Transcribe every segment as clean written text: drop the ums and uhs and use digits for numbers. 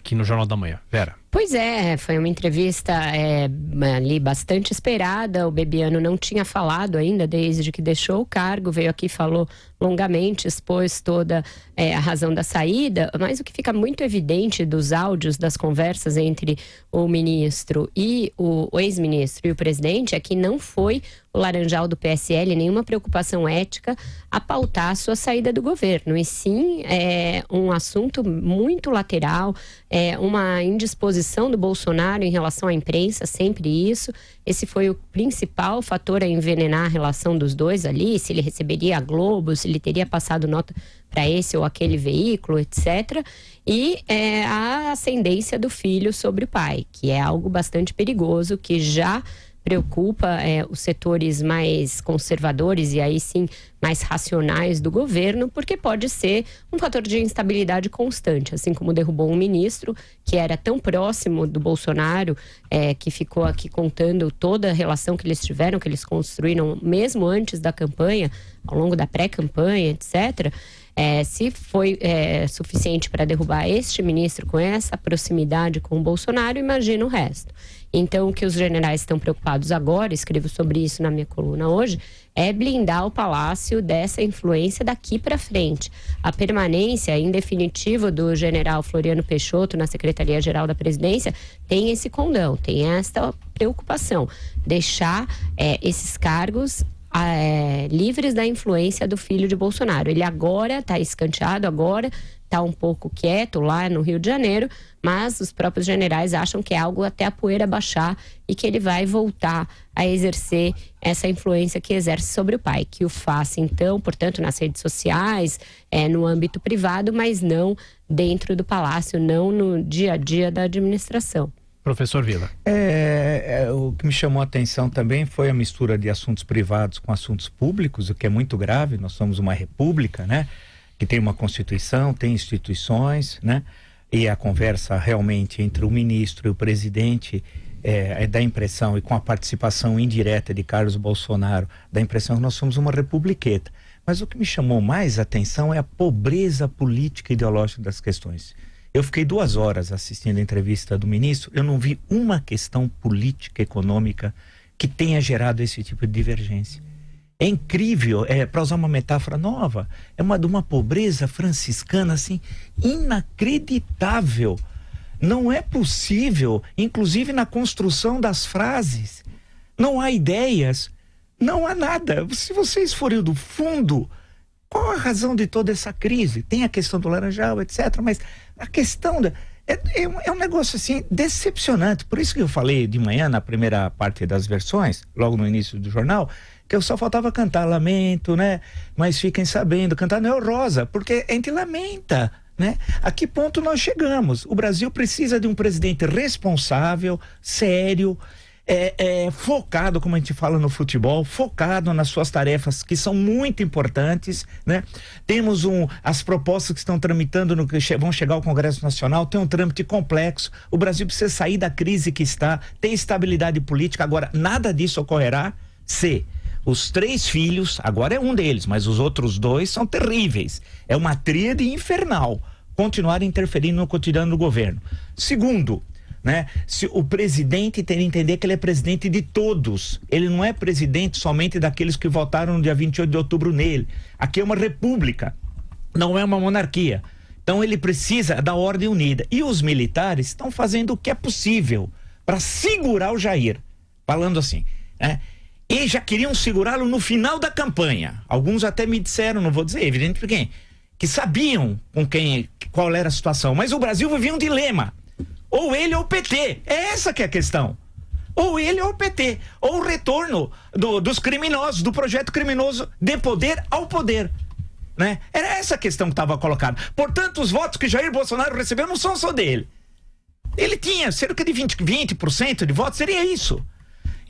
aqui no Jornal da Manhã. Vera. Pois é, foi uma entrevista ali bastante esperada. O Bebiano não tinha falado ainda desde que deixou o cargo, veio aqui, falou longamente, expôs toda a razão da saída, mas o que fica muito evidente dos áudios das conversas entre o ministro e o ex-ministro e o presidente é que não foi o Laranjal do PSL nenhuma preocupação ética a pautar a sua saída do governo, e sim um assunto muito lateral, uma indisposição do Bolsonaro em relação à imprensa, sempre isso. Esse foi o principal fator a envenenar a relação dos dois ali, se ele receberia a Globo, se ele teria passado nota para esse ou aquele veículo, etc. E a ascendência do filho sobre o pai, que é algo bastante perigoso, que já preocupa os setores mais conservadores e aí sim mais racionais do governo, porque pode ser um fator de instabilidade constante, assim como derrubou um ministro que era tão próximo do Bolsonaro, que ficou aqui contando toda a relação que eles tiveram, que eles construíram mesmo antes da campanha, ao longo da pré-campanha, etc. Se foi suficiente para derrubar este ministro com essa proximidade com o Bolsonaro, imagina o resto. Então, o que os generais estão preocupados agora, escrevo sobre isso na minha coluna hoje, é blindar o Palácio dessa influência daqui para frente. A permanência, em definitivo, do general Floriano Peixoto na Secretaria-Geral da Presidência tem esse condão, tem esta preocupação. Deixar esses cargos livres da influência do filho de Bolsonaro. Ele agora está escanteado, agora está um pouco quieto lá no Rio de Janeiro, mas os próprios generais acham que é algo até a poeira baixar e que ele vai voltar a exercer essa influência que exerce sobre o pai, que o faça então, portanto, nas redes sociais, no âmbito privado, mas não dentro do palácio, não no dia a dia da administração. Professor Vila. O que me chamou a atenção também foi a mistura de assuntos privados com assuntos públicos, o que é muito grave. Nós somos uma república, né? Que tem uma Constituição, tem instituições, né? E a conversa realmente entre o ministro e o presidente dá impressão, e com a participação indireta de Carlos Bolsonaro, dá impressão que nós somos uma republiqueta. Mas o que me chamou mais a atenção é a pobreza política e ideológica das questões. Eu fiquei 2 horas assistindo a entrevista do ministro, eu não vi uma questão política, econômica, que tenha gerado esse tipo de divergência. É incrível, para usar uma metáfora nova, de uma pobreza franciscana, assim, inacreditável. Não é possível, inclusive na construção das frases, não há ideias, não há nada. Se vocês forem do fundo, qual a razão de toda essa crise? Tem a questão do Laranjal, etc., mas a questão é um negócio assim decepcionante. Por isso que eu falei de manhã, na primeira parte das versões, logo no início do jornal, que eu só faltava cantar lamento, né? Mas fiquem sabendo, cantar Noel Rosa, porque a gente lamenta, né? A que ponto nós chegamos? O Brasil precisa de um presidente responsável, sério, focado, como a gente fala no futebol, focado nas suas tarefas que são muito importantes, né? Temos as propostas que estão tramitando, vão chegar ao Congresso Nacional, tem um trâmite complexo. O Brasil precisa sair da crise que está, ter estabilidade política. Agora, nada disso ocorrerá se os 3 filhos, agora é um deles, mas os outros 2 são terríveis. É uma tríade infernal. Continuar interferindo no cotidiano do governo. Segundo, né, se o presidente tem que entender que ele é presidente de todos. Ele não é presidente somente daqueles que votaram no dia 28 de outubro nele. Aqui é uma república, não é uma monarquia. Então ele precisa da ordem unida. E os militares estão fazendo o que é possível para segurar o Jair. Falando assim, né? E já queriam segurá-lo no final da campanha. Alguns até me disseram, não vou dizer, evidente por quem, que sabiam qual era a situação. Mas o Brasil vivia um dilema. Ou ele ou o PT. É essa que é a questão. Ou ele ou o PT. Ou o retorno dos criminosos, do projeto criminoso de poder ao poder. Né? Era essa a questão que estava colocada. Portanto, os votos que Jair Bolsonaro recebeu não são só dele. Ele tinha cerca de 20% de votos, seria isso.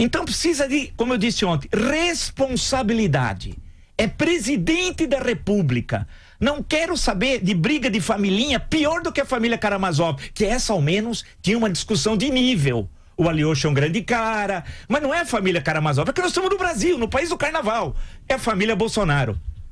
Então precisa de, como eu disse ontem, responsabilidade. É presidente da República. Não quero saber de briga de familhinha, pior do que a família Karamazov, que essa ao menos tinha uma discussão de nível. O Alyosha é um grande cara, mas não é a família Karamazov, é que nós estamos no Brasil, no país do carnaval. É a família Bolsonaro.